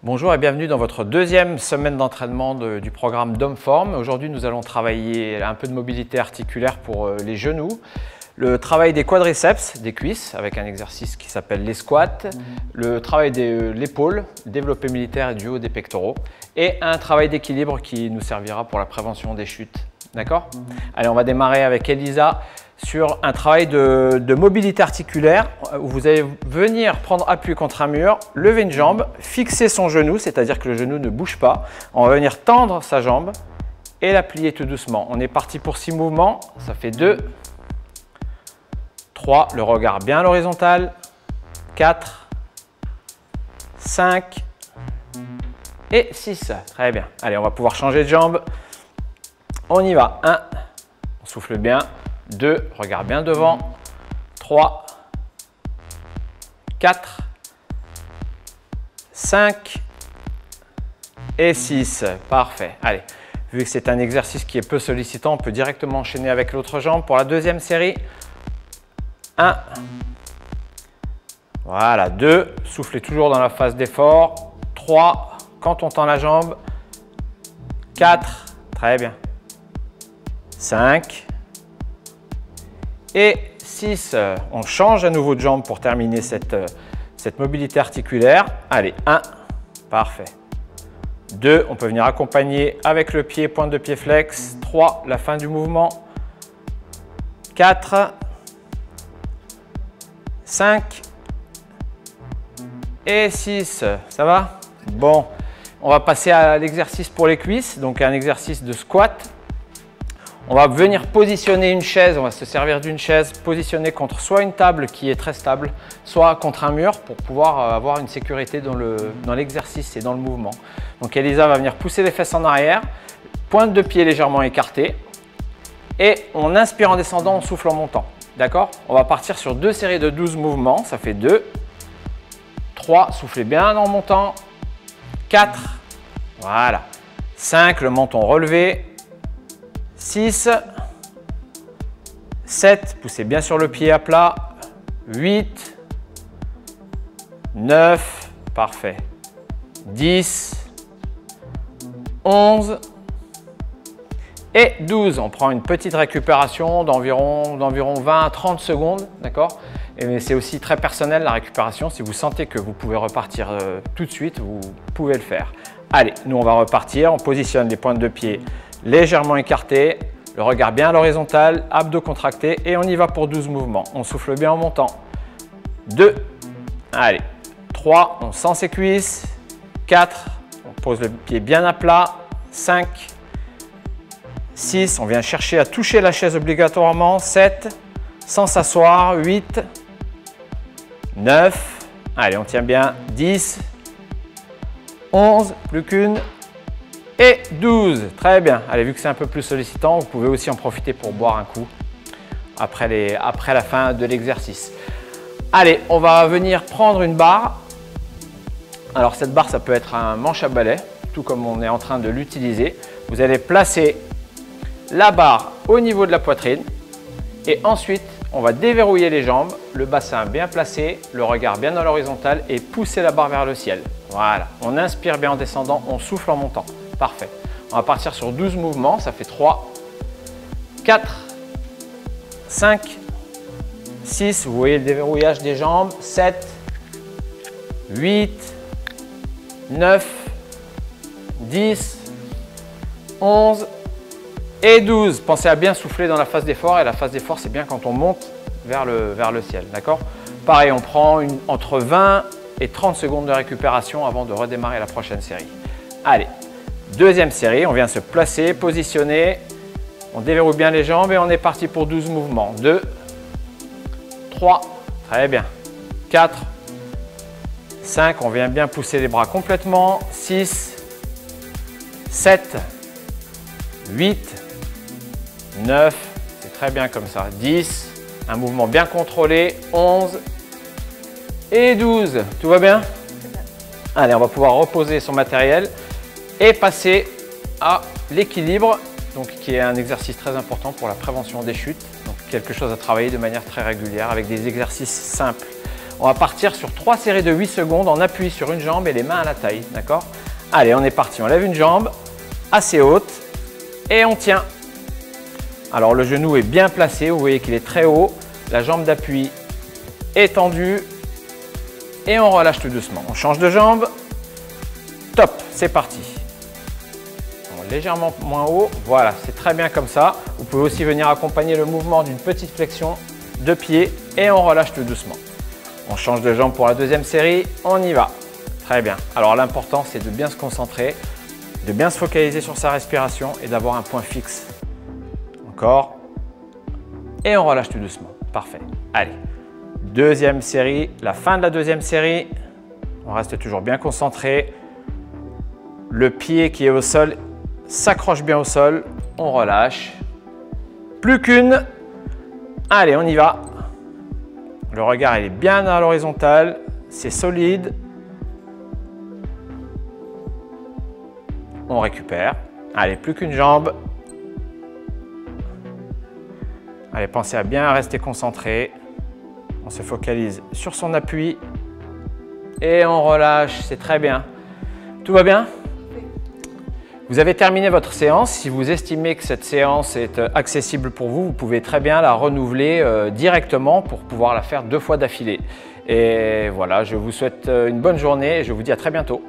Bonjour et bienvenue dans votre deuxième semaine d'entraînement du programme Domform. Aujourd'hui, nous allons travailler un peu de mobilité articulaire pour les genoux, le travail des quadriceps, des cuisses, avec un exercice qui s'appelle les squats, le travail de l'épaule, développé militaire et du haut des pectoraux, et un travail d'équilibre qui nous servira pour la prévention des chutes. D'accord? Allez, on va démarrer avec Elisa sur un travail de mobilité articulaire où vous allez venir prendre appui contre un mur, lever une jambe, fixer son genou, c'est-à-dire que le genou ne bouge pas. On va venir tendre sa jambe et la plier tout doucement. On est parti pour 6 mouvements, ça fait 2, 3, le regard bien à l'horizontale, 4, 5 et 6. Très bien. Allez, on va pouvoir changer de jambe. On y va. 1, on souffle bien. 2, regarde bien devant. 3, 4, 5 et 6. Parfait. Allez, vu que c'est un exercice qui est peu sollicitant, on peut directement enchaîner avec l'autre jambe pour la deuxième série. 1, voilà, 2, soufflez toujours dans la phase d'effort. 3, quand on tend la jambe. 4, très bien. 5 et 6. On change à nouveau de jambe pour terminer cette mobilité articulaire. Allez, 1, parfait. 2, on peut venir accompagner avec le pied, pointe de pied flex. 3, la fin du mouvement. 4, 5 et 6. Ça va? Bon, on va passer à l'exercice pour les cuisses, donc un exercice de squat. On va venir positionner une chaise, on va se servir d'une chaise positionnée contre soit une table qui est très stable, soit contre un mur pour pouvoir avoir une sécurité dans l'exercice et dans le mouvement. Donc Elisa va venir pousser les fesses en arrière, pointe de pied légèrement écartée et on inspire en descendant, on souffle en montant. D'accord? On va partir sur 2 séries de 12 mouvements, ça fait 2, 3, soufflez bien en montant, 4, voilà, 5, le menton relevé, 6, 7, poussez bien sur le pied à plat, 8, 9, parfait, 10, 11 et 12. On prend une petite récupération d'environ 20 à 30 secondes, d'accord? Mais c'est aussi très personnel la récupération. Si vous sentez que vous pouvez repartir tout de suite, vous pouvez le faire. Allez, nous on va repartir, on positionne les pointes de pied légèrement écartées, le regard bien à l'horizontale, abdos contractés et on y va pour 12 mouvements. On souffle bien en montant. 2, allez, 3, on sent ses cuisses, 4, on pose le pied bien à plat, 5, 6, on vient chercher à toucher la chaise obligatoirement, 7, sans s'asseoir, 8, 9, allez on tient bien, 10, 11, plus qu'une, et 12, très bien. Allez, vu que c'est un peu plus sollicitant, vous pouvez aussi en profiter pour boire un coup après la fin de l'exercice. Allez, on va venir prendre une barre. Alors cette barre, ça peut être un manche à balai, tout comme on est en train de l'utiliser. Vous allez placer la barre au niveau de la poitrine et ensuite, on va déverrouiller les jambes, le bassin bien placé, le regard bien à l'horizontale et pousser la barre vers le ciel. Voilà, on inspire bien en descendant, on souffle en montant. Parfait. On va partir sur 12 mouvements, ça fait 3, 4, 5, 6, vous voyez le déverrouillage des jambes, 7, 8, 9, 10, 11 et 12. Pensez à bien souffler dans la phase d'effort et la phase d'effort c'est bien quand on monte vers le ciel, d'accord? Pareil, on prend entre 20 et 30 secondes de récupération avant de redémarrer la prochaine série. Allez, deuxième série, on vient se placer, positionner, on déverrouille bien les jambes et on est parti pour 12 mouvements. 2, 3, très bien, 4, 5, on vient bien pousser les bras complètement, 6, 7, 8, 9, c'est très bien comme ça, 10, un mouvement bien contrôlé, 11 et 12, tout va bien? Allez, on va pouvoir reposer son matériel et passer à l'équilibre, donc qui est un exercice très important pour la prévention des chutes, donc quelque chose à travailler de manière très régulière avec des exercices simples. On va partir sur 3 séries de 8 secondes en appui sur une jambe et les mains à la taille, d'accord? Allez, on est parti. On lève une jambe assez haute et on tient. Alors, le genou est bien placé. Vous voyez qu'il est très haut. La jambe d'appui est tendue et on relâche tout doucement. On change de jambe. Top, c'est parti. Légèrement moins haut, voilà, c'est très bien comme ça. Vous pouvez aussi venir accompagner le mouvement d'une petite flexion de pied et on relâche tout doucement. On change de jambe pour la deuxième série, on y va. Très bien. Alors l'important, c'est de bien se concentrer, de bien se focaliser sur sa respiration et d'avoir un point fixe. Encore. Et on relâche tout doucement. Parfait. Allez, deuxième série, la fin de la deuxième série. On reste toujours bien concentré. Le pied qui est au sol s'accroche bien au sol, on relâche. Plus qu'une. Allez, on y va. Le regard il est bien à l'horizontale, c'est solide. On récupère. Allez, plus qu'une jambe. Allez, pensez à bien rester concentré. On se focalise sur son appui et on relâche, c'est très bien. Tout va bien ? Vous avez terminé votre séance. Si vous estimez que cette séance est accessible pour vous, vous pouvez très bien la renouveler directement pour pouvoir la faire 2 fois d'affilée. Et voilà, je vous souhaite une bonne journée et je vous dis à très bientôt.